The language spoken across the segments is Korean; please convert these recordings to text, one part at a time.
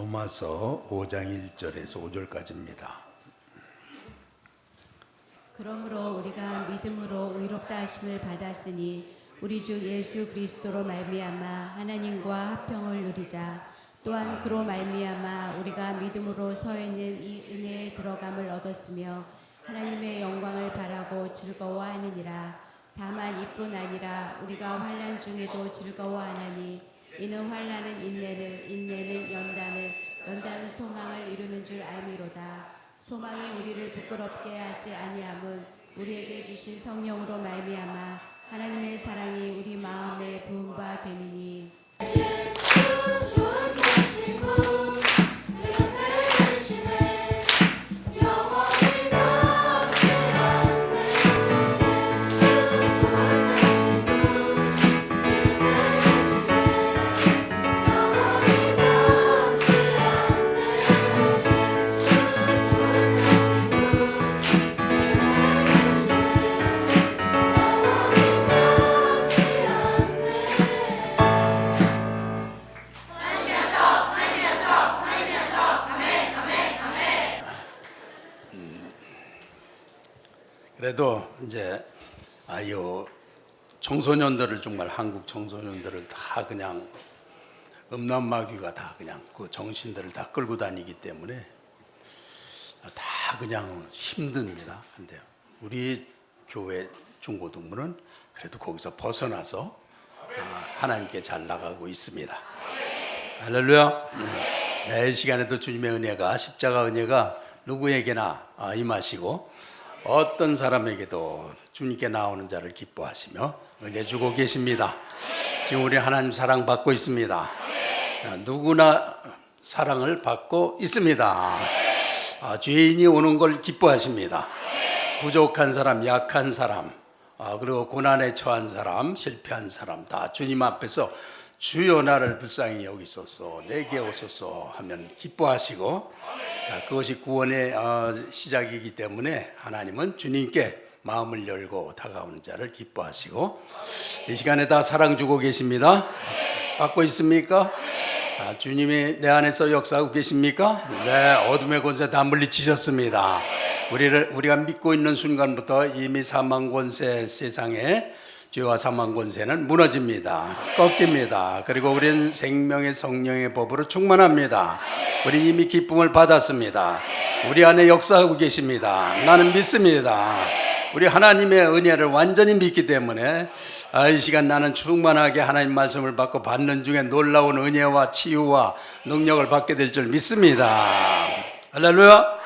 로마서 5장 1절에서 5절까지입니다. 그러므로 우리가 믿음으로 의롭다 하심을 받았으니 우리 주 예수 그리스도로 말미암아 하나님과 화평을 누리자. 또한 그로 말미암아 우리가 믿음으로 서 있는 이 은혜에 들어감을 얻었으며 하나님의 영광을 바라고 즐거워하느니라. 다만 이뿐 아니라 우리가 환난 중에도 즐거워하나니 이는 환난은 인내를, 인내는 연단을, 연단은 소망을 이루는 줄 알미로다. 소망이 우리를 부끄럽게 하지 아니함은 우리에게 주신 성령으로 말미암아 하나님의 사랑이 우리 마음에 부음바 되니니. 그래도 이제 청소년들을 정말 한국 청소년들을 다 그냥 음란마귀가 다 그냥 그 정신들을 다 끌고 다니기 때문에 다 그냥 힘듭니다. 근데 우리 교회 중고등부는 그래도 거기서 벗어나서 하나님께 잘 나가고 있습니다. 할렐루야. 매 시간에도 주님의 은혜가, 십자가 은혜가 누구에게나 임하시고 어떤 사람에게도 주님께 나오는 자를 기뻐하시며 은혜 주고 계십니다. 지금 우리 하나님 사랑받고 있습니다. 누구나 사랑을 받고 있습니다. 죄인이 오는 걸 기뻐하십니다. 부족한 사람, 약한 사람, 그리고 고난에 처한 사람, 실패한 사람 다 주님 앞에서 주여 나를 불쌍히 여기소서, 내게 오소서 하면 기뻐하시고, 그것이 구원의 시작이기 때문에 하나님은 주님께 마음을 열고 다가오는 자를 기뻐하시고, 이 시간에 다 사랑 주고 계십니다. 받고 있습니까? 주님이 내 안에서 역사하고 계십니까? 네, 어둠의 권세 다 물리치셨습니다. 우리가 믿고 있는 순간부터 이미 사망 권세, 세상에 죄와 사망 권세는 무너집니다. 꺾입니다. 그리고 우리는 생명의 성령의 법으로 충만합니다. 우리는 이미 기쁨을 받았습니다. 우리 안에 역사하고 계십니다. 나는 믿습니다. 우리 하나님의 은혜를 완전히 믿기 때문에 이 시간 나는 충만하게 하나님 말씀을 받고 받는 중에 놀라운 은혜와 치유와 능력을 받게 될 줄 믿습니다. 할렐루야.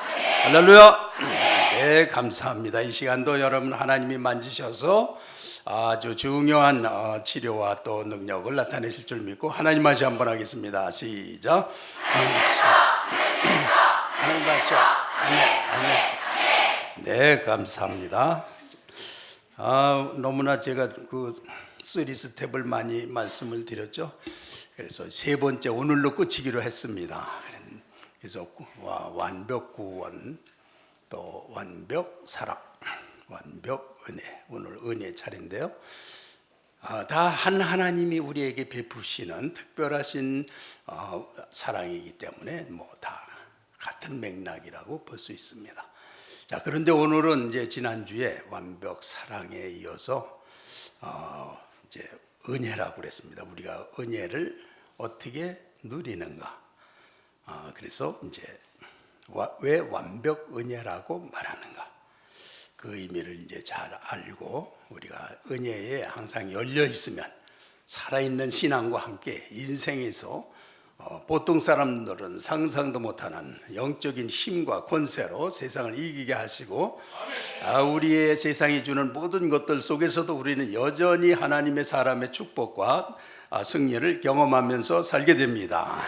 할렐루야. 네, 감사합니다. 이 시간도 여러분 하나님이 만지셔서 아주 중요한 치료와 또 능력을 나타내실 줄 믿고 하나님 말씀 한번 하겠습니다. 시작. 하나님 말씀. 아멘. 네, 감사합니다. 너무나 제가 그 3스텝을 많이 말씀을 드렸죠. 그래서 세 번째 오늘로 끝이기로 했습니다. 그래서 완벽 구원, 또 완벽 사랑, 완벽 은혜. 오늘 은혜 차례인데요. 다 한 하나님이 우리에게 베푸시는 특별하신 사랑이기 때문에 다 같은 맥락이라고 볼 수 있습니다. 자, 그런데 오늘은 이제 지난주에 완벽 사랑에 이어서 이제 은혜라고 그랬습니다. 우리가 은혜를 어떻게 누리는가? 그래서 이제 왜 완벽 은혜라고 말하는가? 그 의미를 이제 잘 알고 우리가 은혜에 항상 열려 있으면 살아있는 신앙과 함께 인생에서 보통 사람들은 상상도 못하는 영적인 힘과 권세로 세상을 이기게 하시고, 우리의 세상이 주는 모든 것들 속에서도 우리는 여전히 하나님의 사람의 축복과 승리를 경험하면서 살게 됩니다.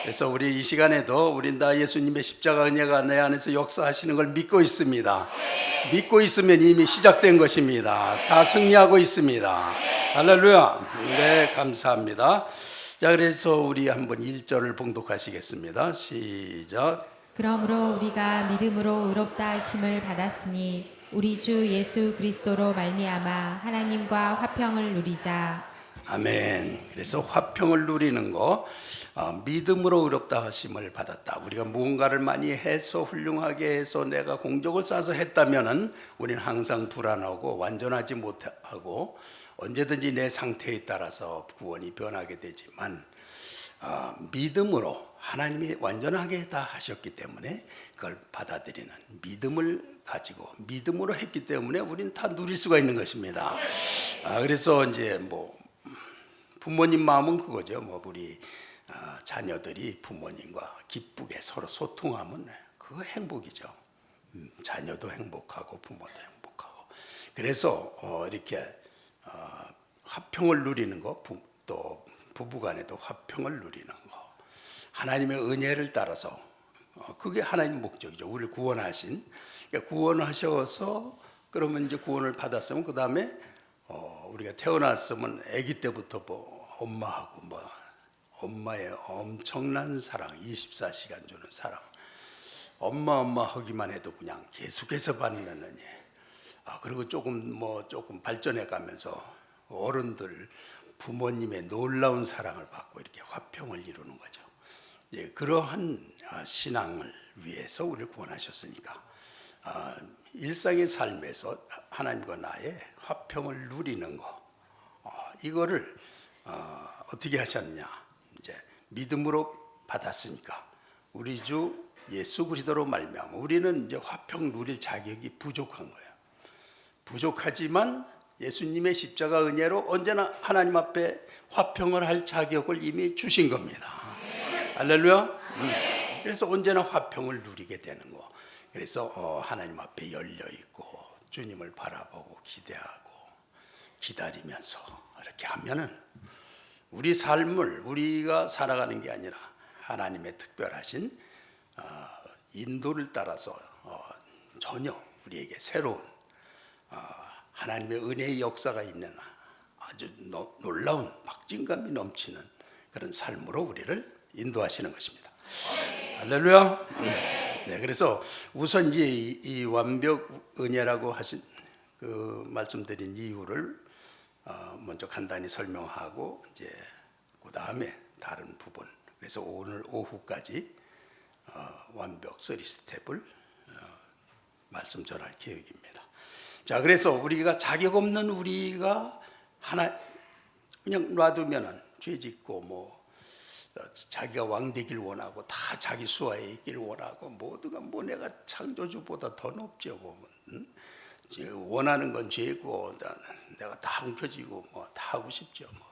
그래서 우리 이 시간에도 우린 다 예수님의 십자가 은혜가 내 안에서 역사하시는 걸 믿고 있습니다. 믿고 있으면 이미 시작된 것입니다. 다 승리하고 있습니다. 할렐루야. 네, 감사합니다. 자, 그래서 우리 한번 1절을 봉독하시겠습니다. 시작. 그러므로 우리가 믿음으로 의롭다 하심을 받았으니 우리 주 예수 그리스도로 말미암아 하나님과 화평을 누리자. 아멘. 그래서 화평을 누리는 거, 믿음으로 의롭다 하심을 받았다. 우리가 무언가를 많이 해서 훌륭하게 해서 내가 공적을 쌓아서 했다면은 우리는 항상 불안하고 완전하지 못하고 언제든지 내 상태에 따라서 구원이 변하게 되지만 믿음으로 하나님이 완전하게 다 하셨기 때문에 그걸 받아들이는 믿음을 가지고 믿음으로 했기 때문에 우리는 다 누릴 수가 있는 것입니다. 그래서 이제 뭐 부모님 마음은 그거죠. 뭐 우리 자녀들이 부모님과 기쁘게 서로 소통하면 그거 행복이죠. 자녀도 행복하고 부모도 행복하고. 그래서 이렇게 화평을 누리는 거, 또 부부간에도 화평을 누리는 거, 하나님의 은혜를 따라서 그게 하나님 목적이죠. 우리를 구원하신, 그러니까 구원하셔서 그러면 이제 구원을 받았으면 그 다음에 우리가 태어났으면 아기 때부터 뭐 엄마하고 뭐 엄마의 엄청난 사랑, 24시간 주는 사랑, 엄마 하기만 해도 그냥 계속해서 받는 은혜. 그리고 조금 발전해 가면서 어른들 부모님의 놀라운 사랑을 받고 이렇게 화평을 이루는 거죠. 예, 그러한 신앙을 위해서 우리를 구원하셨으니까 일상의 삶에서 하나님과 나의 화평을 누리는 거, 이거를 어떻게 하셨냐? 이제 믿음으로 받았으니까 우리 주 예수 그리스도로 말미암아 우리는 이제 화평 누릴 자격이 부족한 거예요. 부족하지만 예수님의 십자가 은혜로 언제나 하나님 앞에 화평을 할 자격을 이미 주신 겁니다. 할렐루야. 그래서 언제나 화평을 누리게 되는 거. 그래서 하나님 앞에 열려 있고 주님을 바라보고 기대하고 기다리면서 이렇게 하면은 우리 삶을 우리가 살아가는 게 아니라 하나님의 특별하신 인도를 따라서 전혀 우리에게 새로운 하나님의 은혜의 역사가 있는 아주 놀라운 박진감이 넘치는 그런 삶으로 우리를 인도하시는 것입니다. 할렐루야. 네, 그래서 우선 이제 이 완벽 은혜라고 하신 그 말씀드린 이유를 먼저 간단히 설명하고 이제 그 다음에 다른 부분. 그래서 오늘 오후까지 완벽 3스텝을 말씀 전할 계획입니다. 자, 그래서 우리가 자격 없는 우리가 하나 그냥 놔두면은 죄 짓고 뭐 자기가 왕 되길 원하고 다 자기 수하에 있기를 원하고 모두가 뭐 내가 창조주보다 더 높죠. 보면 원하는 건 죄고 내가 다 엉켜지고 뭐 다 하고 싶죠. 뭐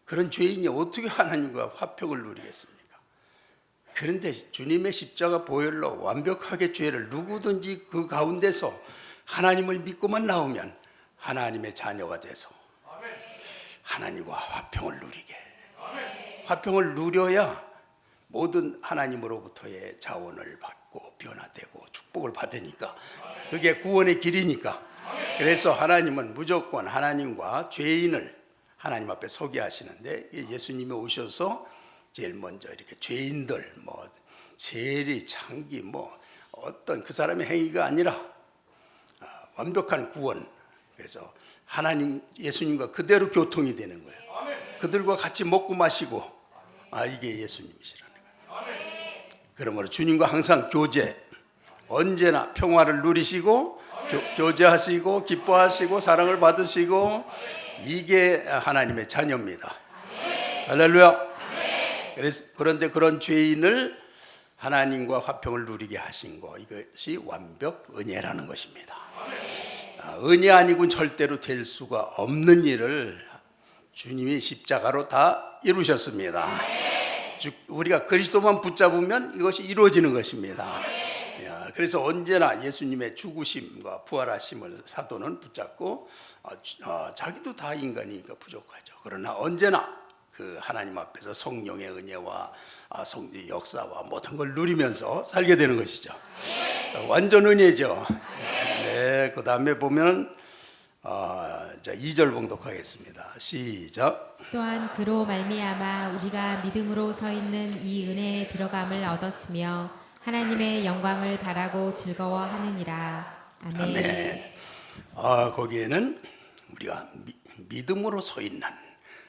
그런 죄인이 어떻게 하나님과 화평을 누리겠습니까? 그런데 주님의 십자가 보혈로 완벽하게 죄를 누구든지 그 가운데서 하나님을 믿고만 나오면 하나님의 자녀가 돼서 하나님과 화평을 누리게. 화평을 누려야 모든 하나님으로부터의 자원을 받고 변화되고 축복을 받으니까 그게 구원의 길이니까. 그래서 하나님은 무조건 하나님과 죄인을 하나님 앞에 서게 하시는데 예수님이 오셔서 제일 먼저 이렇게 죄인들 뭐 세리 창기 뭐 어떤 그 사람의 행위가 아니라 완벽한 구원. 그래서 하나님 예수님과 그대로 교통이 되는 거예요. 그들과 같이 먹고 마시고 이게 예수님이시라는 거예요. 그러므로 주님과 항상 교제, 언제나 평화를 누리시고 교제하시고 기뻐하시고 사랑을 받으시고 이게 하나님의 자녀입니다. 할렐루야. 그런데 그런 죄인을 하나님과 화평을 누리게 하신 거, 이것이 완벽 은혜라는 것입니다. 은혜 아니고는 절대로 될 수가 없는 일을 주님이 십자가로 다 이루셨습니다. 우리가 그리스도만 붙잡으면 이것이 이루어지는 것입니다. 그래서 언제나 예수님의 죽으심과 부활하심을 사도는 붙잡고 자기도 다 인간이니까 부족하죠. 그러나 언제나 그 하나님 앞에서 성령의 은혜와 성령의 역사와 모든 걸 누리면서 살게 되는 것이죠. 완전 은혜죠. 네, 그 다음에 보면 2절 봉독하겠습니다. 시작. 또한 그로 말미암아 우리가 믿음으로 서 있는 이 은혜에 들어감을 얻었으며 하나님의 영광을 바라고 즐거워하느니라. 아멘. 아멘. 거기에는 우리가 믿음으로 서 있는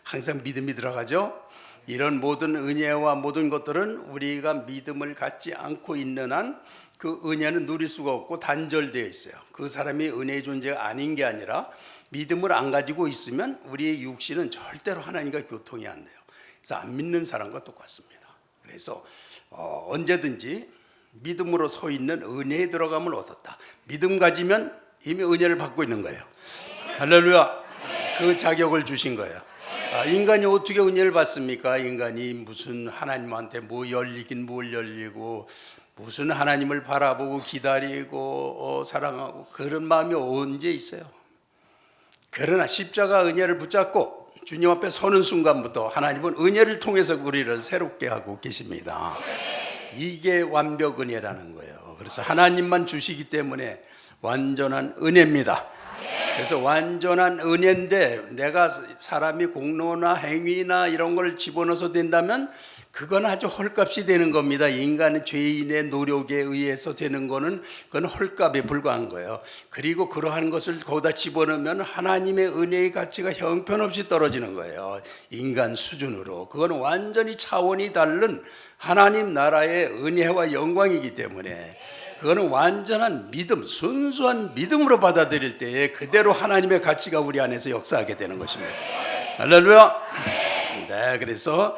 항상 믿음이 들어가죠. 이런 모든 은혜와 모든 것들은 우리가 믿음을 갖지 않고 있는 한 그 은혜는 누릴 수가 없고 단절되어 있어요. 그 사람이 은혜의 존재가 아닌 게 아니라 믿음을 안 가지고 있으면 우리의 육신은 절대로 하나님과 교통이 안 돼요. 그래서 안 믿는 사람과 똑같습니다. 그래서 언제든지 믿음으로 서 있는 은혜에 들어감을 얻었다. 믿음 가지면 이미 은혜를 받고 있는 거예요. 할렐루야. 그 자격을 주신 거예요. 인간이 어떻게 은혜를 받습니까? 인간이 무슨 하나님한테 뭐 열리긴 뭘 열리고 무슨 하나님을 바라보고 기다리고 사랑하고 그런 마음이 언제 있어요? 그러나 십자가 은혜를 붙잡고 주님 앞에 서는 순간부터 하나님은 은혜를 통해서 우리를 새롭게 하고 계십니다. 이게 완벽 은혜라는 거예요. 그래서 하나님만 주시기 때문에 완전한 은혜입니다. 그래서 완전한 은혜인데 내가 사람이 공로나 행위나 이런 걸 집어넣어서 된다면 그건 아주 헐값이 되는 겁니다. 인간의 죄인의 노력에 의해서 되는 거는 그건 헐값에 불과한 거예요. 그리고 그러한 것을 거기다 집어넣으면 하나님의 은혜의 가치가 형편없이 떨어지는 거예요. 인간 수준으로. 그건 완전히 차원이 다른 하나님 나라의 은혜와 영광이기 때문에 그거는 완전한 믿음, 순수한 믿음으로 받아들일 때에 그대로 하나님의 가치가 우리 안에서 역사하게 되는 것입니다. 할렐루야. 네, 그래서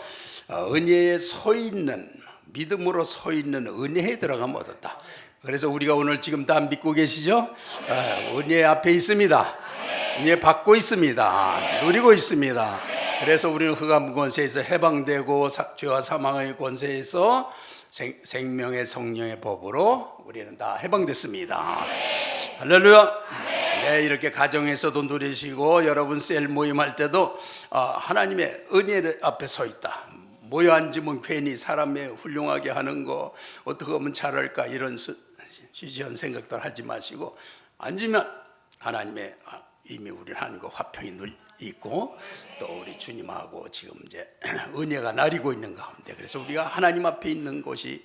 은혜에 서 있는, 믿음으로 서 있는 은혜에 들어가면 얻었다. 그래서 우리가 오늘 지금 다 믿고 계시죠? 은혜 앞에 있습니다. 은혜 받고 있습니다. 누리고 있습니다. 그래서 우리는 흑암 권세에서 해방되고 죄와 사망의 권세에서 생명의 성령의 법으로 우리는 다 해방됐습니다. 할렐루야. 네, 이렇게 가정에서도 누리시고 여러분 셀 모임할 때도 하나님의 은혜 앞에 서 있다. 모여 앉으면 괜히 사람의 훌륭하게 하는 거 어떻게 하면 잘할까 이런 시시한 생각들 하지 마시고 앉으면 하나님의 이미 우리 하나님과 화평이 있고 또 우리 주님하고 지금 이제 은혜가 나리고 있는 가운데 그래서 우리가 하나님 앞에 있는 곳이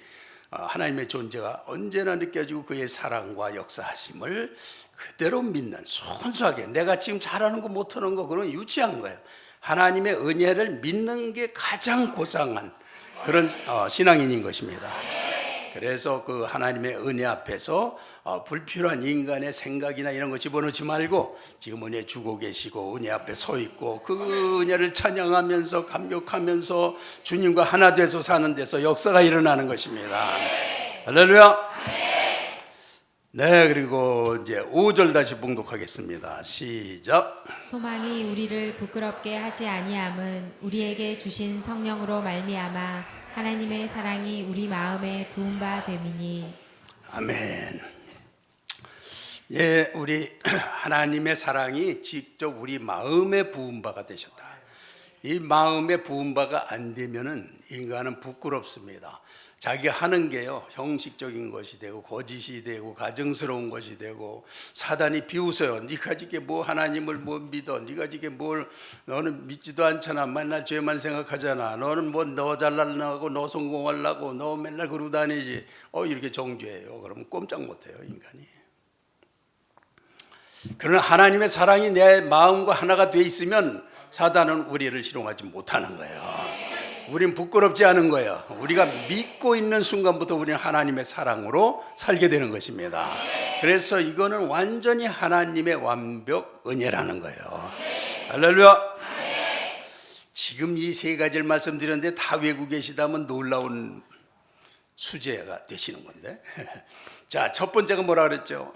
하나님의 존재가 언제나 느껴지고 그의 사랑과 역사하심을 그대로 믿는 순수하게 내가 지금 잘하는 거 못하는 거 그건 유치한 거예요. 하나님의 은혜를 믿는 게 가장 고상한 그런 신앙인인 것입니다. 그래서 그 하나님의 은혜 앞에서 불필요한 인간의 생각이나 이런 거 집어넣지 말고 지금 은혜 주고 계시고 은혜 앞에 서 있고 그 은혜를 찬양하면서 감격하면서 주님과 하나 돼서 사는 데서 역사가 일어나는 것입니다. 할렐루야. 네, 그리고 이제 5절 다시 봉독하겠습니다. 시작. 소망이 우리를 부끄럽게 하지 아니함은 우리에게 주신 성령으로 말미암아 하나님의 사랑이 우리 마음에 부은 바 됨이니. 아멘. 예, 우리 하나님의 사랑이 직접 우리 마음에 부은 바가 되셨다. 이 마음에 부은 바가 안 되면은 인간은 부끄럽습니다. 자기 하는 게요 형식적인 것이 되고 거짓이 되고 가증스러운 것이 되고 사단이 비웃어요. 네가 지게 뭐 하나님을 뭐 믿어? 네가 지게 뭘 너는 믿지도 않잖아. 맨날 죄만 생각하잖아. 너는 뭐 너 잘나려고 너 성공하려고 너 맨날 그러고 다니지. 이렇게 정죄해요. 그러면 꼼짝 못해요 인간이. 그러나 하나님의 사랑이 내 마음과 하나가 돼 있으면 사단은 우리를 희롱하지 못하는 거예요. 우린 부끄럽지 않은 거예요. 우리가 믿고 있는 순간부터 우리는 하나님의 사랑으로 살게 되는 것입니다. 그래서 이거는 완전히 하나님의 완벽 은혜라는 거예요. 할렐루야. 지금 이 세 가지를 말씀드렸는데 다 외우고 계시다면 놀라운 수제가 되시는 건데. 자, 첫 번째가 뭐라 그랬죠?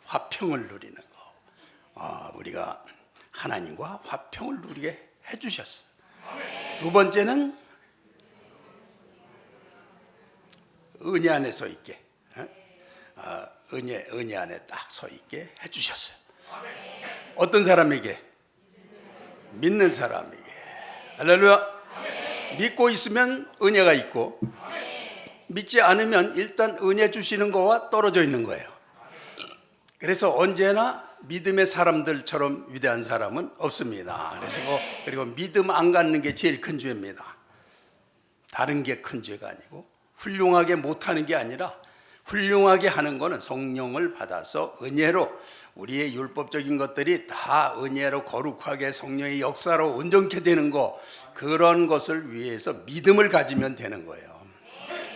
화평을 누리는 거. 우리가 하나님과 화평을 누리게 해주셨어요. 두 번째는 은혜 안에 서 있게, 은혜 안에 딱 서 있게 해주셨어요. 어떤 사람에게? 믿는 사람에게. 할렐루야. 믿고 있으면 은혜가 있고 믿지 않으면 일단 은혜 주시는 거와 떨어져 있는 거예요. 그래서 언제나 믿음의 사람들처럼 위대한 사람은 없습니다. 그리고 믿음 안 갖는 게 제일 큰 죄입니다. 다른 게 큰 죄가 아니고 훌륭하게 못하는 게 아니라 훌륭하게 하는 거는 성령을 받아서 은혜로 우리의 율법적인 것들이 다 은혜로 거룩하게 성령의 역사로 온전케 되는 거, 그런 것을 위해서 믿음을 가지면 되는 거예요.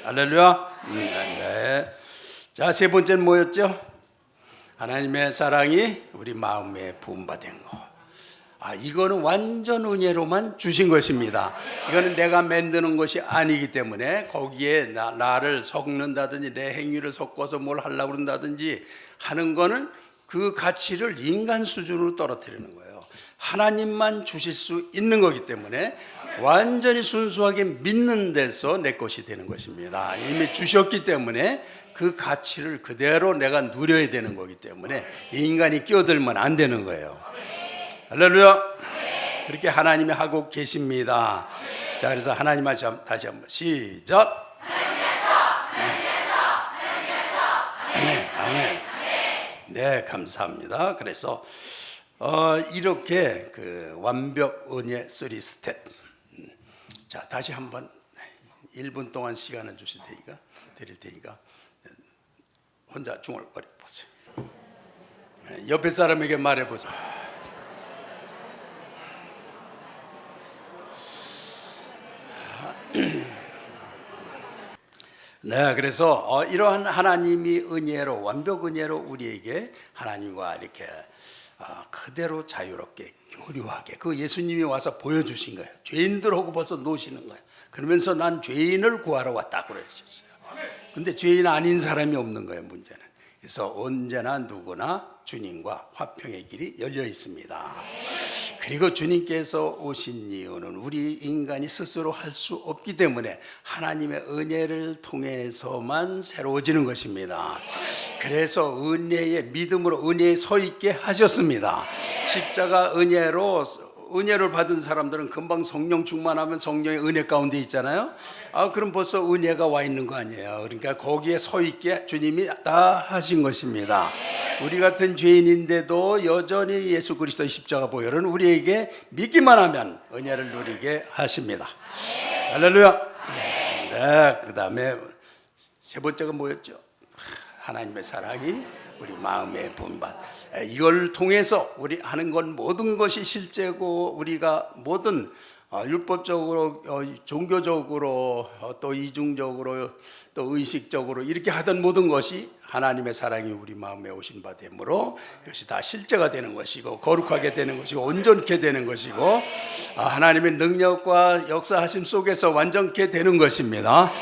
할렐루야. 네. 자, 세 번째는 뭐였죠? 하나님의 사랑이 우리 마음에 부음받은 거. 이거는 완전 은혜로만 주신 것입니다. 이거는 내가 만드는 것이 아니기 때문에 거기에 나를 섞는다든지 내 행위를 섞어서 뭘 하려고 그런다든지 하는 거는 그 가치를 인간 수준으로 떨어뜨리는 거예요. 하나님만 주실 수 있는 거기 때문에 완전히 순수하게 믿는 데서 내 것이 되는 것입니다. 이미 주셨기 때문에 그 가치를 그대로 내가 누려야 되는 거기 때문에 인간이 끼어들면 안 되는 거예요. 할렐루야. 그렇게 하나님이 하고 계십니다. 자, 그래서 하나님 말씀 다시 한번 시작. 아멘. 아멘. 네, 감사합니다. 그래서 이렇게 그 완벽 은혜 3 스텝. 자, 다시 한번 1분 동안 시간을 드릴 테니까 혼자 중얼거려 보세요. 옆에 사람에게 말해 보세요. 네, 그래서 이러한 하나님이 은혜로, 완벽 은혜로 우리에게 하나님과 이렇게 그대로 자유롭게 교류하게, 그 예수님이 와서 보여주신 거예요. 죄인들하고 벌써 노시는 거예요. 그러면서 난 죄인을 구하러 왔다고 그랬었어요. 근데 죄인 아닌 사람이 없는 거예요, 문제는. 그래서 언제나 누구나 주님과 화평의 길이 열려 있습니다. 그리고 주님께서 오신 이유는 우리 인간이 스스로 할 수 없기 때문에 하나님의 은혜를 통해서만 새로워지는 것입니다. 그래서 은혜의 믿음으로 은혜에 서 있게 하셨습니다. 십자가 은혜를 받은 사람들은 금방 성령 충만하면 성령의 은혜 가운데 있잖아요. 그럼 벌써 은혜가 와 있는 거 아니에요. 그러니까 거기에 서 있게 주님이 다 하신 것입니다. 우리 같은 죄인인데도 여전히 예수 그리스도의 십자가 보혈은 우리에게 믿기만 하면 은혜를 누리게 하십니다. 할렐루야. 네, 그 다음에 세 번째가 뭐였죠? 하나님의 사랑이 우리 마음에 분반. 이걸 통해서 우리 하는 건 모든 것이 실제고, 우리가 모든 율법적으로, 종교적으로, 또 이중적으로, 또 의식적으로 이렇게 하던 모든 것이 하나님의 사랑이 우리 마음에 오신 바 되므로 이것이 다 실제가 되는 것이고, 거룩하게 되는 것이고, 온전케 되는 것이고, 하나님의 능력과 역사하심 속에서 완전케 되는 것입니다.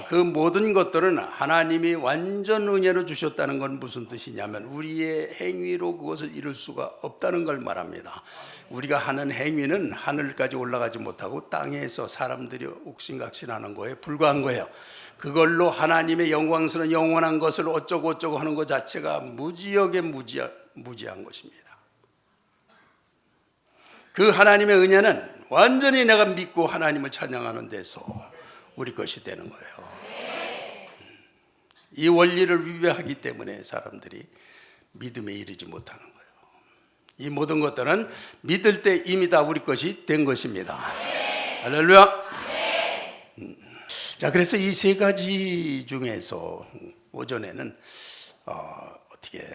그 모든 것들은 하나님이 완전 은혜로 주셨다는 건 무슨 뜻이냐면 우리의 행위로 그것을 이룰 수가 없다는 걸 말합니다. 우리가 하는 행위는 하늘까지 올라가지 못하고 땅에서 사람들이 옥신각신하는 거에 불과한 거예요. 그걸로 하나님의 영광스러운 영원한 것을 어쩌고 하는 것 자체가 무지하게 무지한 것입니다. 그 하나님의 은혜는 완전히 내가 믿고 하나님을 찬양하는 데서 우리 것이 되는 거예요. 이 원리를 위배하기 때문에 사람들이 믿음에 이르지 못하는 거예요. 이 모든 것들은 믿을 때 이미 다 우리 것이 된 것입니다. 할렐루야. 자, 그래서 이 세 가지 중에서 오전에는 어떻게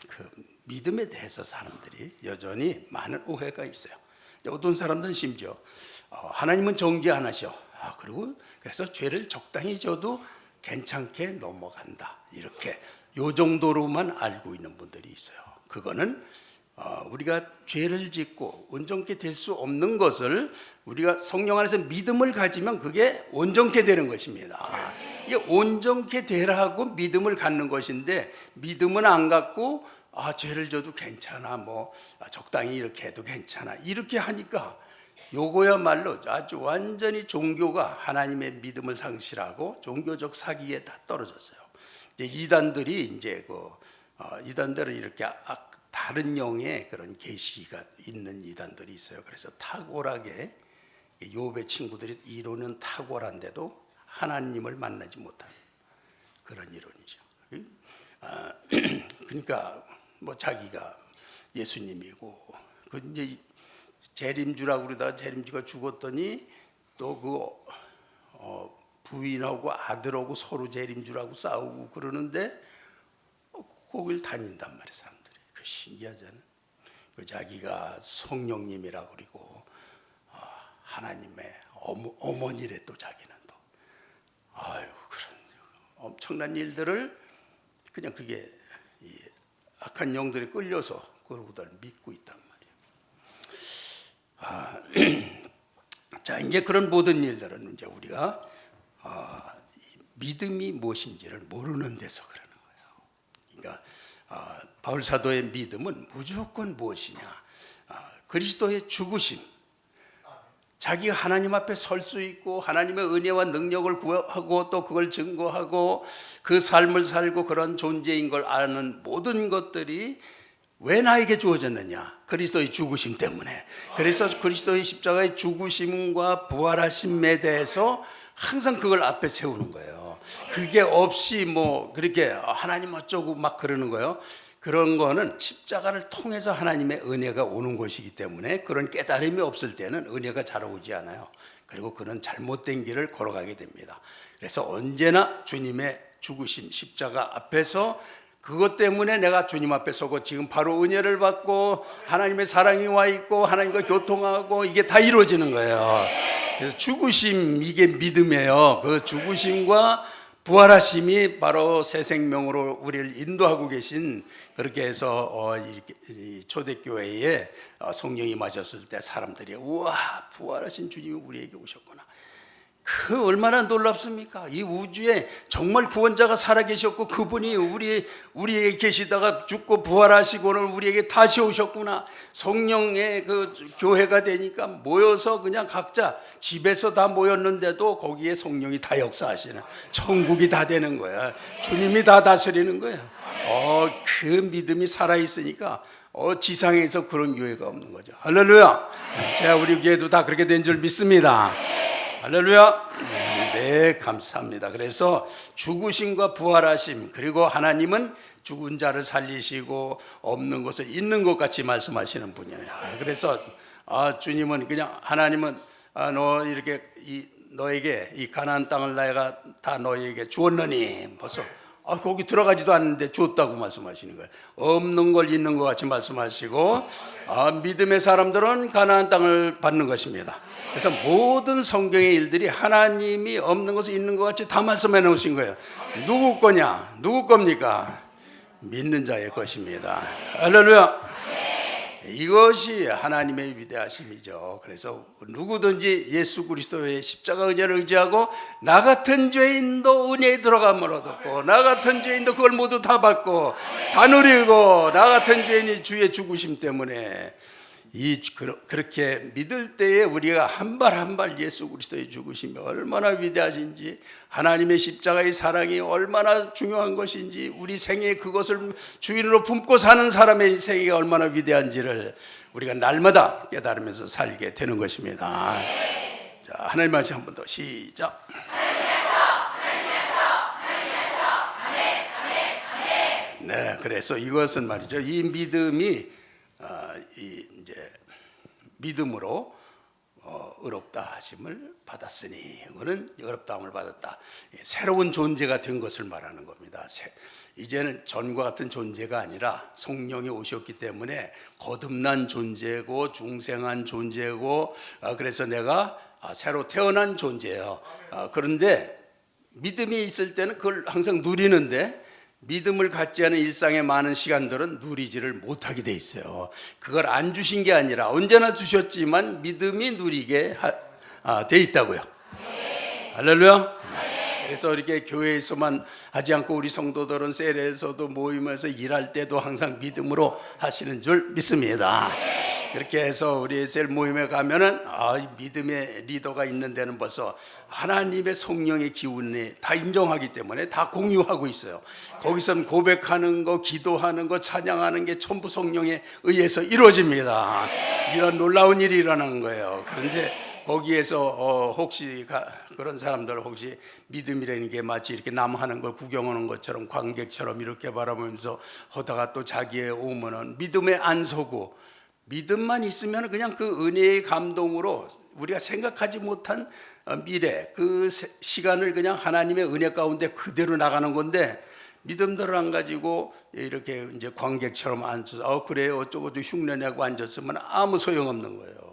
그 믿음에 대해서 사람들이 여전히 많은 오해가 있어요. 어떤 사람들은 심지어 하나님은 정죄 안 하셔. 그리고 그래서 죄를 적당히 져도 괜찮게 넘어간다. 이렇게 요 정도로만 알고 있는 분들이 있어요. 그거는 우리가 죄를 짓고 온전케 될 수 없는 것을 우리가 성령 안에서 믿음을 가지면 그게 온전케 되는 것입니다. 이게 온전케 되라고 믿음을 갖는 것인데, 믿음은 안 갖고 죄를 져도 괜찮아, 적당히 이렇게 해도 괜찮아, 이렇게 하니까 요거야말로 아주 완전히 종교가 하나님의 믿음을 상실하고 종교적 사기에 다 떨어졌어요. 이단들은 이렇게 다른 영의 그런 계시가 있는 이단들이 있어요. 그래서 탁월하게 욥의 친구들이 이론은 탁월한데도 하나님을 만나지 못하는 그런 이론이죠. 그러니까 자기가 예수님이고, 그 이제 재림주라고 그러다가 재림주가 죽었더니 또 부인하고 아들하고 서로 재림주라고 싸우고 그러는데 거길 다닌단 말이에요, 사람들이. 그 신기하잖아요. 그 자기가 성령님이라고 그리고 하나님의 어머니래 또 자기는 또. 아유, 그런 엄청난 일들을 그냥 그게 이 악한 영들이 끌려서 그러고들 믿고 있단 말이에요. 자, 이제 그런 모든 일들은 이제 우리가 믿음이 무엇인지를 모르는 데서 그러는 거예요. 그러니까 바울 사도의 믿음은 무조건 무엇이냐? 그리스도의 죽으심. 자기가 하나님 앞에 설 수 있고 하나님의 은혜와 능력을 구하고 또 그걸 증거하고 그 삶을 살고 그런 존재인 걸 아는 모든 것들이 왜 나에게 주어졌느냐? 그리스도의 죽으심 때문에. 그래서 그리스도의 십자가의 죽으심과 부활하심에 대해서 항상 그걸 앞에 세우는 거예요. 그게 없이 뭐 그렇게 하나님 어쩌고 막 그러는 거예요. 그런 거는 십자가를 통해서 하나님의 은혜가 오는 것이기 때문에 그런 깨달음이 없을 때는 은혜가 잘 오지 않아요. 그리고 그는 잘못된 길을 걸어가게 됩니다. 그래서 언제나 주님의 죽으심 십자가 앞에서 그것 때문에 내가 주님 앞에 서고 지금 바로 은혜를 받고 하나님의 사랑이 와 있고 하나님과 교통하고 이게 다 이루어지는 거예요. 그래서 죽으심, 이게 믿음이에요. 그 죽으심과 부활하심이 바로 새 생명으로 우리를 인도하고 계신, 그렇게 해서 초대교회에 성령이 마셨을 때 사람들이 우와, 부활하신 주님이 우리에게 오셨구나. 그 얼마나 놀랍습니까? 이 우주에 정말 구원자가 살아계셨고 그분이 우리에게 계시다가 죽고 부활하시고는 우리에게 다시 오셨구나. 성령의 그 교회가 되니까 모여서 그냥 각자 집에서 다 모였는데도 거기에 성령이 다 역사하시는, 천국이 다 되는 거야. 주님이 다 다스리는 거야. 그 믿음이 살아있으니까 지상에서 그런 교회가 없는 거죠. 할렐루야. 제가 우리 교회도 다 그렇게 된 줄 믿습니다. 할렐루야. 네, 감사합니다. 그래서 죽으심과 부활하심, 그리고 하나님은 죽은 자를 살리시고 없는 것을 있는 것 같이 말씀하시는 분이에요. 그래서 주님은 그냥, 하나님은 너에게 이 가나안 땅을 내가 다 너에게 주었느니, 벌써 거기 들어가지도 않는데 줬다고 말씀하시는 거예요. 없는 걸 있는 것 같이 말씀하시고, 믿음의 사람들은 가나안 땅을 받는 것입니다. 그래서 모든 성경의 일들이 하나님이 없는 것을 있는 것 같이 다 말씀해 놓으신 거예요. 누구 거냐? 누구 겁니까? 믿는 자의 것입니다. 할렐루야. 이것이 하나님의 위대하심이죠. 그래서 누구든지 예수 그리스도의 십자가 의자를 의지하고 나 같은 죄인도 은혜에 들어감을 얻었고, 나 같은 죄인도 그걸 모두 다 받고 다 누리고, 나 같은 죄인이 주의 죽으심 때문에 그렇게 믿을 때에 우리가 한 발 한 발 예수 그리스도의 죽으심이 얼마나 위대하신지, 하나님의 십자가의 사랑이 얼마나 중요한 것인지, 우리 생에 그것을 주인으로 품고 사는 사람의 생애가 얼마나 위대한지를 우리가 날마다 깨달으면서 살게 되는 것입니다. 자, 하나님 말씀 한 번 더 시작. 네, 그래서 이것은 말이죠, 이 믿음이 이제 믿음으로 의롭다 하심을 받았으니, 이거는 의롭다함을 받았다, 새로운 존재가 된 것을 말하는 겁니다. 이제는 전과 같은 존재가 아니라 성령이 오셨기 때문에 거듭난 존재고 중생한 존재고, 그래서 내가 새로 태어난 존재예요. 그런데 믿음이 있을 때는 그걸 항상 누리는데, 믿음을 갖지 않은 일상의 많은 시간들은 누리지를 못하게 돼 있어요. 그걸 안 주신 게 아니라 언제나 주셨지만 믿음이 누리게 돼 있다고요. 할렐루야. 그래서 이렇게 교회에서만 하지 않고 우리 성도들은 셀에서도 모임에서 일할 때도 항상 믿음으로 하시는 줄 믿습니다. 그렇게 해서 우리 셀 모임에 가면은 믿음의 리더가 있는 데는 벌써 하나님의 성령의 기운이 다 인정하기 때문에 다 공유하고 있어요. 거기서 고백하는 거, 기도하는 거, 찬양하는 게 전부 성령에 의해서 이루어집니다. 이런 놀라운 일이 일어나는 거예요. 그런데 거기에서 혹시 그런 사람들 혹시 믿음이라는 게 마치 이렇게 남 하는 걸 구경하는 것처럼 관객처럼 이렇게 바라보면서 하다가 또 자기의 오면은 믿음에 안 서고 믿음만 있으면 그냥 그 은혜의 감동으로 우리가 생각하지 못한 미래, 그 시간을 그냥 하나님의 은혜 가운데 그대로 나가는 건데, 믿음들을 안 가지고 이렇게 이제 관객처럼 앉아서 그래요 어쩌고 흉내내고 앉았으면 아무 소용없는 거예요.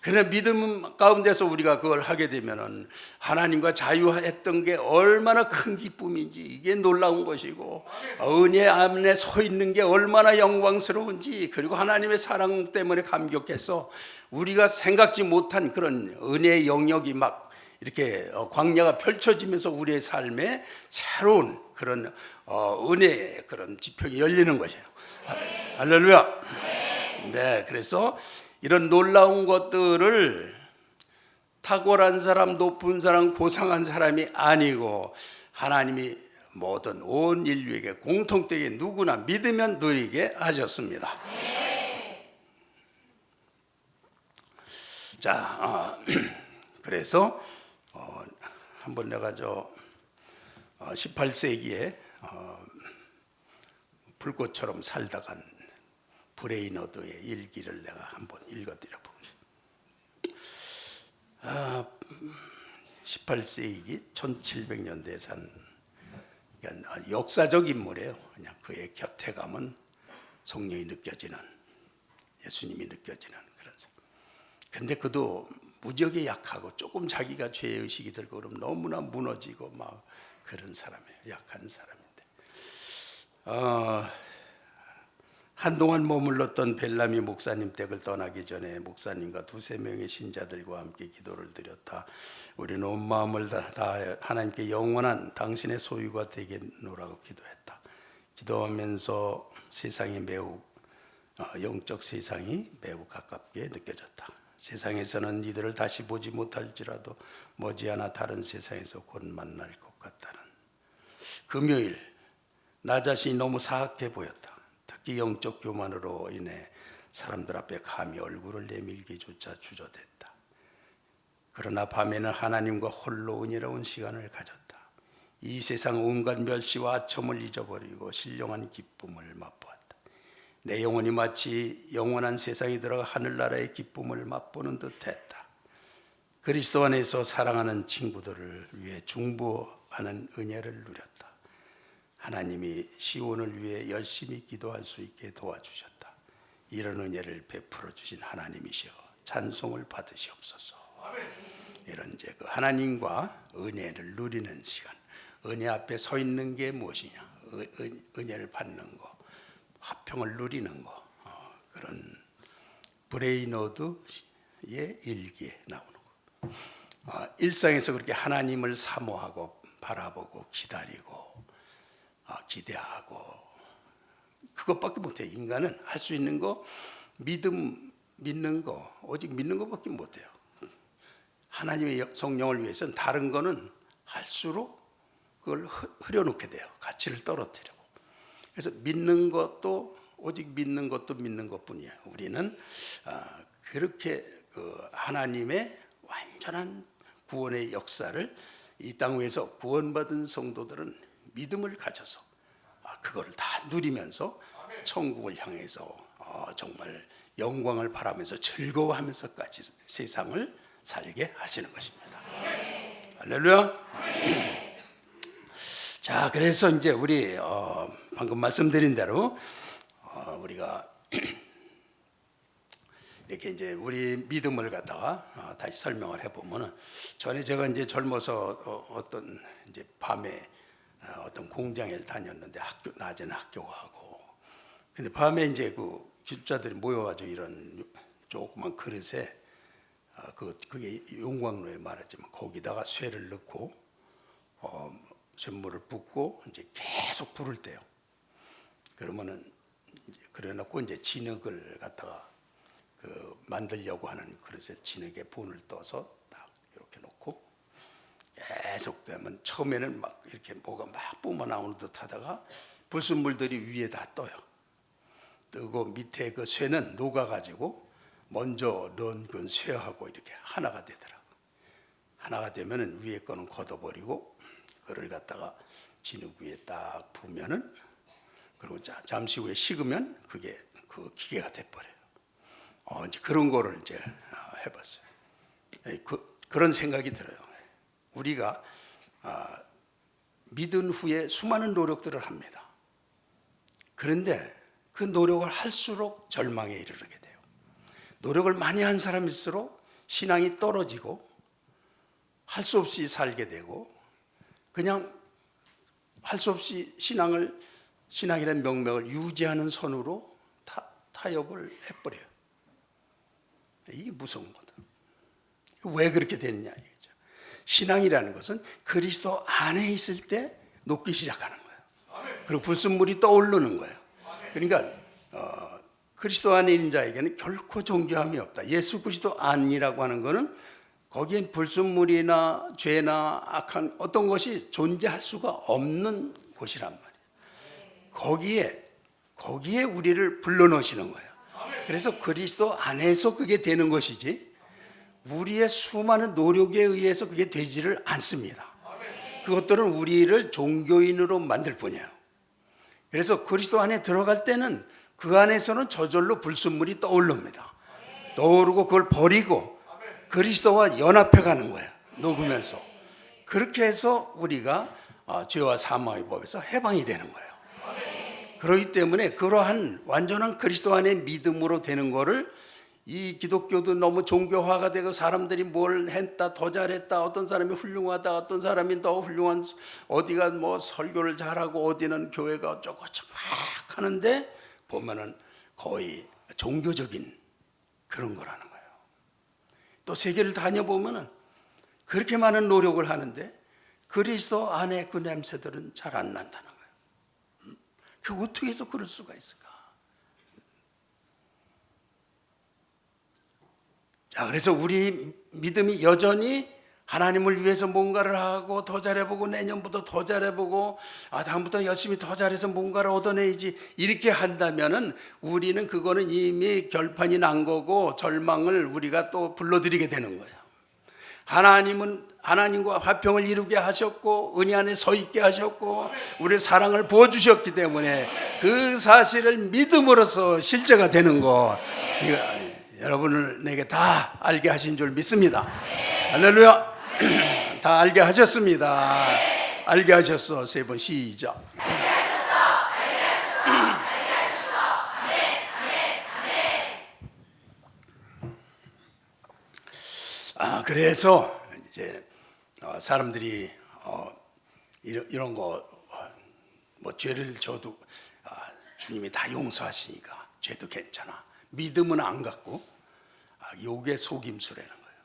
그러나 믿음 가운데서 우리가 그걸 하게 되면은 하나님과 자유했던 게 얼마나 큰 기쁨인지, 이게 놀라운 것이고, 은혜 안에 서 있는 게 얼마나 영광스러운지, 그리고 하나님의 사랑 때문에 감격해서 우리가 생각지 못한 그런 은혜의 영역이 막 이렇게 광야가 펼쳐지면서 우리의 삶에 새로운 그런 은혜의 그런 지평이 열리는 것이에요. 할렐루야. 네, 그래서 이런 놀라운 것들을 탁월한 사람, 높은 사람, 고상한 사람이 아니고 하나님이 모든 온 인류에게 공통되게 누구나 믿으면 누리게 하셨습니다. 자, 그래서 한번 내가 18세기에 불꽃처럼 살다간 브레이너드의 일기를 내가 한번 읽어드려 보겠습니다. 18세기 1700년대에 산 역사적 인물이에요. 그냥 그의 곁에 가면 성령이 느껴지는, 예수님이 느껴지는 그런 사람. 근데 그도 무지하게 약하고 조금 자기가 죄의식이 들고 그러면 너무나 무너지고 막 그런 사람이에요. 약한 사람인데 한동안 머물렀던 벨라미 목사님 댁을 떠나기 전에 목사님과 두세 명의 신자들과 함께 기도를 드렸다. 우리는 온 마음을 다하여 하나님께 영원한 당신의 소유가 되겠노라고 기도했다. 기도하면서 세상이 매우 영적 세상이 매우 가깝게 느껴졌다. 세상에서는 이들을 다시 보지 못할지라도 머지않아 다른 세상에서 곧 만날 것 같다는. 금요일 나 자신이 너무 사악해 보였다. 특히 영적 교만으로 인해 사람들 앞에 감히 얼굴을 내밀기조차 주저됐다. 그러나 밤에는 하나님과 홀로 은혜로운 시간을 가졌다. 이 세상 온갖 멸시와 아첨을 잊어버리고 신령한 기쁨을 맛보았다. 내 영혼이 마치 영원한 세상에 들어가 하늘나라의 기쁨을 맛보는 듯했다. 그리스도 안에서 사랑하는 친구들을 위해 중보하는 은혜를 누렸다. 하나님이 시온을 위해 열심히 기도할 수 있게 도와주셨다. 이런 은혜를 베풀어 주신 하나님이시여 찬송을 받으시옵소서. 이런 이제 그 하나님과 은혜를 누리는 시간, 은혜 앞에 서 있는 게 무엇이냐? 은혜를 받는 거, 화평을 누리는 거, 그런 브레이너드의 일기에 나오는 거. 일상에서 그렇게 하나님을 사모하고 바라보고 기다리고 기대하고 그것밖에 못해요. 인간은 할 수 있는 거 믿는 거, 오직 믿는 것밖에 못해요. 하나님의 성령을 위해서는 다른 거는 할수록 그걸 흐려놓게 돼요. 가치를 떨어뜨리고. 그래서 믿는 것도 오직 믿는 것도 믿는 것뿐이에요. 우리는 그렇게 그 하나님의 완전한 구원의 역사를 이 땅 위에서 구원받은 성도들은 믿음을 가져서 그거를 다 누리면서 천국을 향해서 정말 영광을 바라면서 즐거워하면서까지 세상을 살게 하시는 것입니다. 할렐루야. 자, 그래서 이제 우리 방금 말씀드린 대로 우리가 이렇게 이제 우리 믿음을 갖다가 다시 설명을 해보면은, 전에 제가 이제 젊어서 어떤 이제 밤에 어떤 공장에 다녔는데 낮에는 학교 가고, 근데 밤에 이제 그 기숙자들이 모여가지고 이런 조그만 그릇에 그게 용광로에 말하지만 거기다가 쇠를 넣고 쇠물을 붓고 이제 계속 불을 때요. 그러면은 이제 그래놓고 이제 진흙을 갖다가 그 만들려고 하는 그릇에 진흙에 본을 떠서 딱 이렇게 놓고 계속 되면 처음에는 막 이렇게 뭐가 막 뿜어 나오는 듯 하다가 불순물들이 위에 다 떠요. 뜨고 밑에 그 쇠는 녹아가지고 먼저 넣은 그 쇠하고 이렇게 하나가 되더라고. 하나가 되면은 위에 거는 걷어버리고 그걸 갖다가 진흙 위에 딱 부으면은, 그리고 잠시 후에 식으면 그게 그 기계가 돼버려요. 이제 그런 거를 이제 해봤어요. 그런 생각이 들어요. 우리가 믿은 후에 수많은 노력들을 합니다. 그런데 그 노력을 할수록 절망에 이르게 돼요. 노력을 많이 한 사람일수록 신앙이 떨어지고 할 수 없이 살게 되고 그냥 할 수 없이 신앙이라는 명맥을 유지하는 선으로 타협을 해버려요. 이게 무서운 거다. 왜 그렇게 됐냐 이거죠. 신앙이라는 것은 그리스도 안에 있을 때 녹기 시작하는 거예요. 그리고 불순물이 떠오르는 거예요. 그러니까 그리스도 안에 있는 자에게는 결코 정죄함이 없다. 예수 그리스도 안이라고 하는 것은 거기엔 불순물이나 죄나 악한 어떤 것이 존재할 수가 없는 곳이란 말이에요. 거기에 우리를 불러넣으시는 거예요. 그래서 그리스도 안에서 그게 되는 것이지 우리의 수많은 노력에 의해서 그게 되지를 않습니다. 그것들은 우리를 종교인으로 만들 뿐이에요. 그래서 그리스도 안에 들어갈 때는 그 안에서는 저절로 불순물이 떠오릅니다. 떠오르고 그걸 버리고 그리스도와 연합해 가는 거예요. 녹으면서. 그렇게 해서 우리가 죄와 사망의 법에서 해방이 되는 거예요. 그렇기 때문에 그러한 완전한 그리스도 안의 믿음으로 되는 거를 이 기독교도 너무 종교화가 되고 사람들이 뭘 했다 더 잘했다 어떤 사람이 훌륭하다 어떤 사람이 더 훌륭한 어디가 뭐 설교를 잘하고 어디는 교회가 어쩌고 저쩌고 막 하는데 보면은 거의 종교적인 그런 거라는 거예요. 또 세계를 다녀보면은 그렇게 많은 노력을 하는데 그리스도 안에 그 냄새들은 잘 안 난다는 거예요. 그 어떻게 해서 그럴 수가 있을까? 자, 그래서 우리 믿음이 여전히 하나님을 위해서 뭔가를 하고 더 잘해보고 내년부터 더 잘해보고 다음부터 열심히 더 잘해서 뭔가를 얻어내야지 이렇게 한다면은 우리는 그거는 이미 결판이 난 거고 절망을 우리가 또 불러들이게 되는 거예요. 하나님은 하나님과 화평을 이루게 하셨고 은혜 안에 서 있게 하셨고 우리의 사랑을 부어주셨기 때문에 그 사실을 믿음으로써 실제가 되는 거 이거 여러분을 내게 다 알게 하신 줄 믿습니다. 할렐루야. 다 알게 하셨습니다. 알게 하셨어. 세 번 시작. 그래서 이제 사람들이 이런 거 뭐 죄를 져도 주님이 다 용서하시니까 죄도 괜찮아. 믿음은 안 갖고 요게 속임수라는 거예요.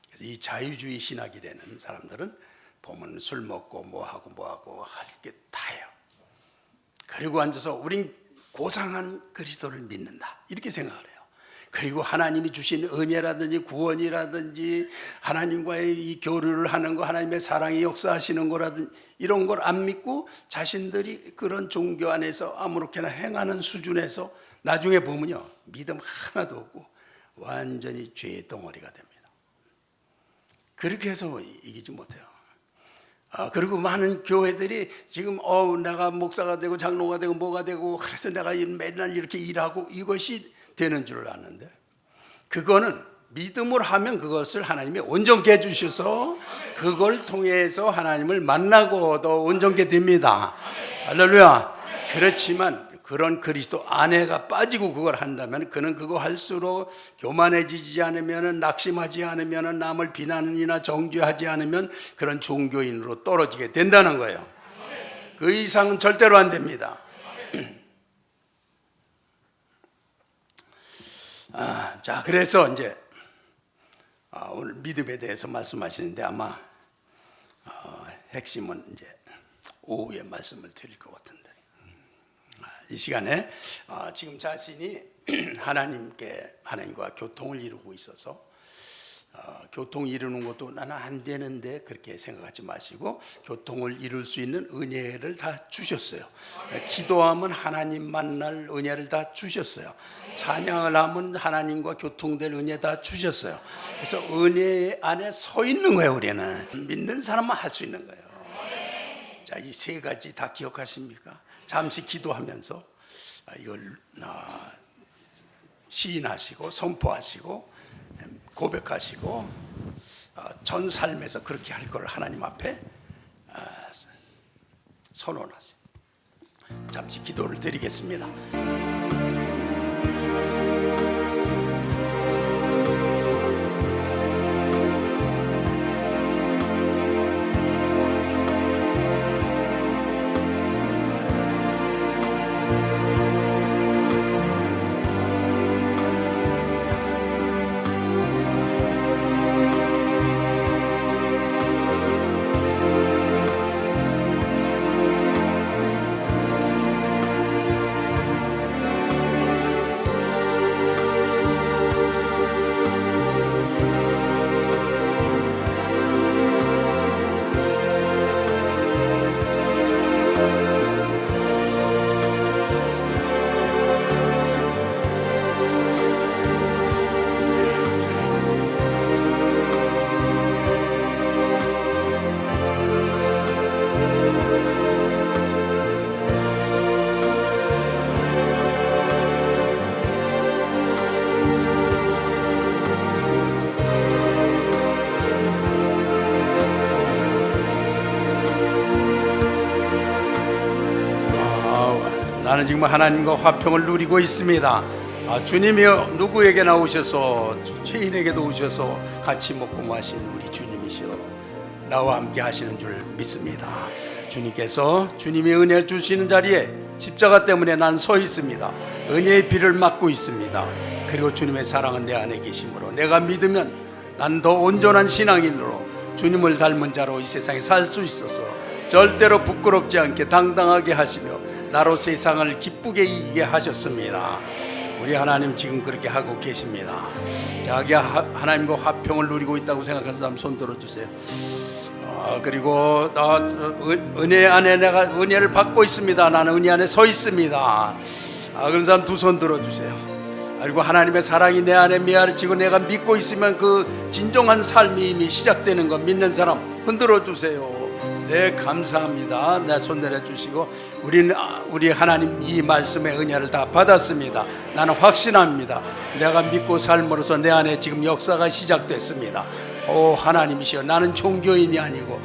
그래서 이 자유주의 신학이라는 사람들은 보면 술 먹고 뭐하고 할 게 다예요. 그리고 앉아서 우린 고상한 그리스도를 믿는다 이렇게 생각을 해요. 그리고 하나님이 주신 은혜라든지 구원이라든지 하나님과의 이 교류를 하는 거 하나님의 사랑이 역사하시는 거라든지 이런 걸 안 믿고 자신들이 그런 종교 안에서 아무렇게나 행하는 수준에서 나중에 보면요 믿음 하나도 없고 완전히 죄의 덩어리가 됩니다. 그렇게 해서 이기지 못해요. 그리고 많은 교회들이 지금 내가 목사가 되고 장로가 되고 뭐가 되고 그래서 내가 맨날 이렇게 일하고 이것이 되는 줄 아는데 그거는 믿음으로 하면 그것을 하나님이 온전케 해주셔서 그걸 통해서 하나님을 만나고 더 온전케 됩니다. 할렐루야. 그렇지만 그런 그리스도 안에가 빠지고 그걸 한다면 그는 그거 할수록 교만해지지 않으면 낙심하지 않으면 남을 비난이나 정죄하지 않으면 그런 종교인으로 떨어지게 된다는 거예요. 그 이상은 절대로 안 됩니다. 자, 그래서 이제 오늘 믿음에 대해서 말씀하시는데 아마 핵심은 이제 오후에 말씀을 드릴 것 같은데 이 시간에 지금 자신이 하나님과 교통을 이루고 있어서 교통 이루는 것도 나는 안 되는데 그렇게 생각하지 마시고 교통을 이룰 수 있는 은혜를 다 주셨어요. 기도하면 하나님 만날 은혜를 다 주셨어요. 찬양을 하면 하나님과 교통될 은혜 다 주셨어요. 그래서 은혜 안에 서 있는 거예요. 우리는 믿는 사람만 할 수 있는 거예요. 자, 이 세 가지 다 기억하십니까? 잠시 기도하면서 이걸 시인하시고 선포하시고 고백하시고 전 삶에서 그렇게 할 걸 하나님 앞에 선언하세요. 잠시 기도를 드리겠습니다. 나는 지금 하나님과 화평을 누리고 있습니다. 주님이 누구에게 나오셔서 죄인에게도 오셔서 같이 먹고 마신 우리 주님이시여 나와 함께 하시는 줄 믿습니다. 주님께서 주님이 은혜 주시는 자리에 십자가 때문에 난 서 있습니다. 은혜의 비를 맞고 있습니다. 그리고 주님의 사랑은 내 안에 계시므로 내가 믿으면 난 더 온전한 신앙인으로 주님을 닮은 자로 이 세상에 살 수 있어서 절대로 부끄럽지 않게 당당하게 하시며 나로 세상을 기쁘게 이기게 하셨습니다. 우리 하나님 지금 그렇게 하고 계십니다. 자기 하나님과 화평을 누리고 있다고 생각하는 사람 손 들어주세요. 그리고 은혜 안에 내가 은혜를 받고 있습니다. 나는 은혜 안에 서 있습니다. 그런 사람 두 손 들어주세요. 그리고 하나님의 사랑이 내 안에 메아리치고 내가 믿고 있으면 그 진정한 삶이 이미 시작되는 거 믿는 사람 흔들어 주세요. 네, 감사합니다. 내 손 내려주시고 우리 하나님 이 말씀의 은혜를 다 받았습니다. 나는 확신합니다. 내가 믿고 삶으로써 내 안에 지금 역사가 시작됐습니다. 오 하나님이시여, 나는 종교인이 아니고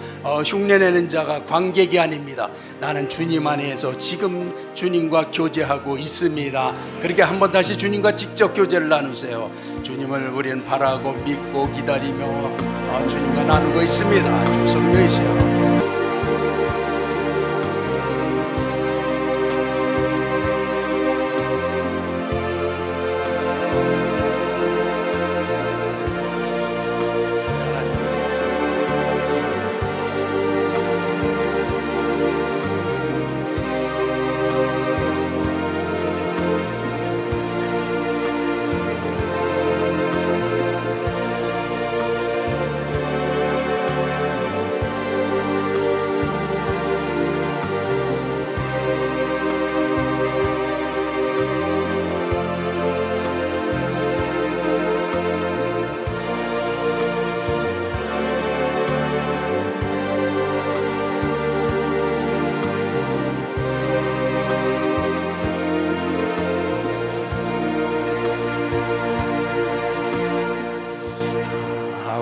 흉내내는 자가 관객이 아닙니다. 나는 주님 안에서 지금 주님과 교제하고 있습니다. 그렇게 한번 다시 주님과 직접 교제를 나누세요. 주님을 우리는 바라고 믿고 기다리며 주님과 나누고 있습니다. 주 성령이시여.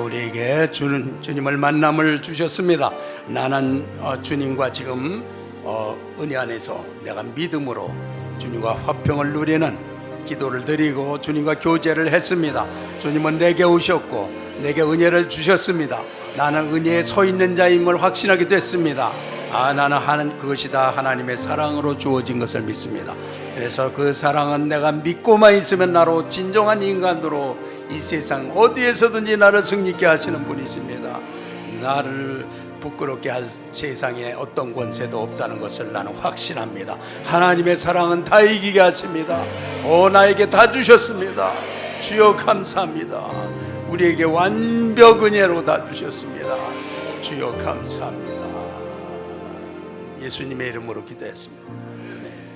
우리에게 주님을 만남을 주셨습니다. 나는 주님과 지금 은혜 안에서 내가 믿음으로 주님과 화평을 누리는 기도를 드리고 주님과 교제를 했습니다. 주님은 내게 오셨고 내게 은혜를 주셨습니다. 나는 은혜에 서 있는 자임을 확신하게 됐습니다. 나는 하는 그것이 다 하나님의 사랑으로 주어진 것을 믿습니다. 그래서 그 사랑은 내가 믿고만 있으면 나로 진정한 인간으로 이 세상 어디에서든지 나를 승리케 하시는 분이십니다. 나를 부끄럽게 할 세상에 어떤 권세도 없다는 것을 나는 확신합니다. 하나님의 사랑은 다 이기게 하십니다. 나에게 다 주셨습니다. 주여 감사합니다. 우리에게 완벽 은혜로 다 주셨습니다. 주여 감사합니다. 예수님의 이름으로 기도했습니다.